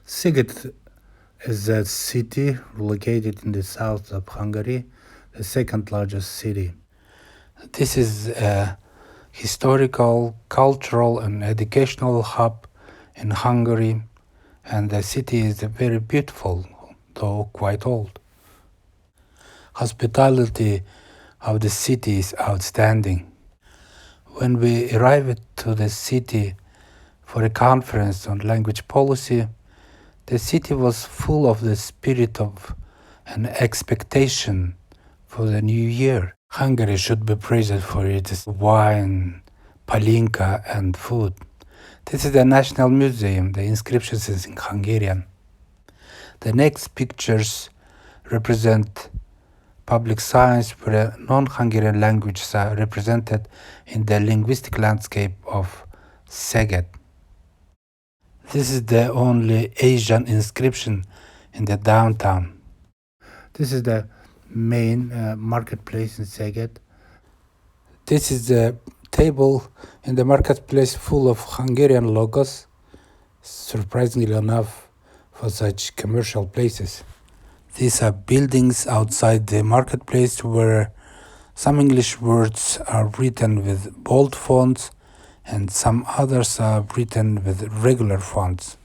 Szeged is a city located in the south of Hungary, the second largest city. This is a historical, cultural, and educational hub in Hungary, and the city is very beautiful, though quite old. Hospitality of the city is outstanding. When we arrived to the city for a conference on language policy, the city was full of the spirit of an expectation for the new year. Hungary should be praised for its wine, palinka, and food. This is the National Museum. The inscriptions is in Hungarian. The next pictures represent public science where non-Hungarian languages are represented in the linguistic landscape of Szeged. This is the only Asian inscription in the downtown. This is the main marketplace in Szeged. This is the table in the marketplace full of Hungarian logos, surprisingly enough for such commercial places. These are buildings outside the marketplace where some English words are written with bold fonts and some others are written with regular fonts.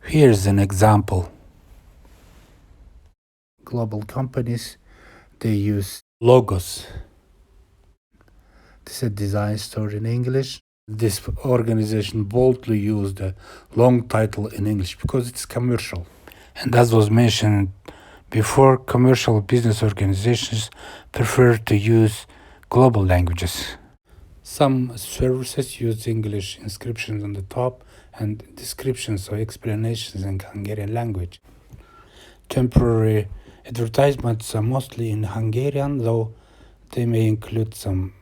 Here's an example. Global companies, they use logos. This is a design store in English. This organization boldly used a long title in English because it's commercial. And as was mentioned before, commercial business organizations prefer to use global languages. Some services use English inscriptions on the top and descriptions or explanations in Hungarian language. Temporary advertisements are mostly in Hungarian, though they may include some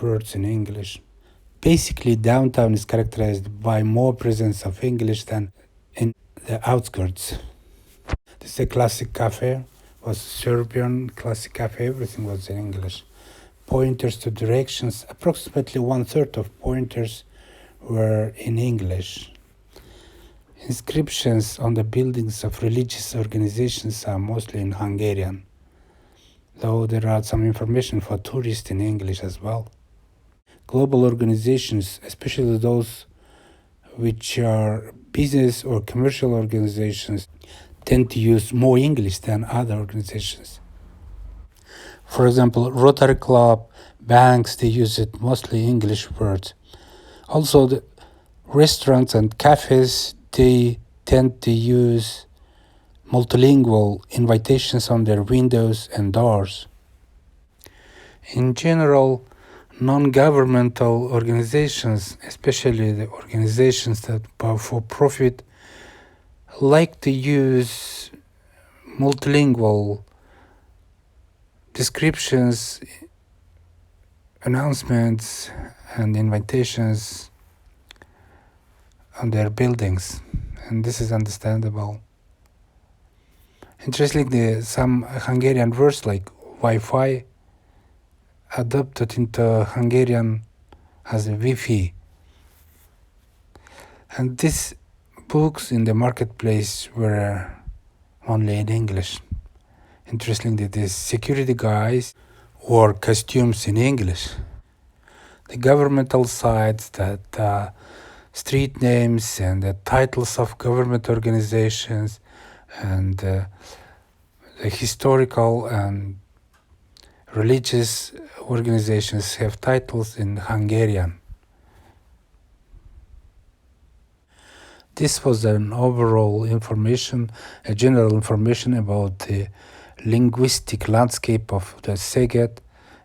words in English. Basically, downtown is characterized by more presence of English than in the outskirts. This is a classic cafe, was Serbian classic cafe, everything was in English. Pointers to directions, approximately 1/3 of pointers were in English. Inscriptions on the buildings of religious organizations are mostly in Hungarian, though there are some information for tourists in English as well. Global organizations, especially those which are business or commercial organizations, tend to use more English than other organizations. For example, Rotary Club, banks, they use it mostly English words. Also, the restaurants and cafes, they tend to use multilingual invitations on their windows and doors. In general, non-governmental organizations, especially the organizations that are for profit, like to use multilingual descriptions, announcements, and invitations on their buildings, and this is understandable. Interestingly, some Hungarian words like Wi-Fi adopted into Hungarian as a Wi-Fi. And these books in the marketplace were only in English. Interestingly, the security guys wore costumes in English. The governmental sites, that street names and the titles of government organizations and the historical and religious organizations have titles in Hungarian. This was an overall information, a general information about the linguistic landscape of the Szeged,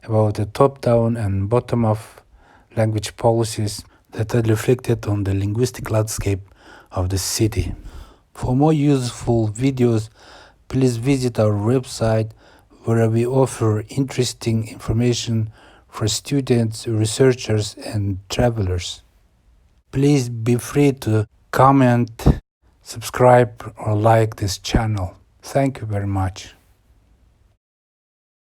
about the top-down and bottom-up language policies that are reflected on the linguistic landscape of the city. For more useful videos, please visit our website where we offer interesting information for students, researchers, and travelers. Please be free to comment, subscribe, or like this channel. Thank you very much.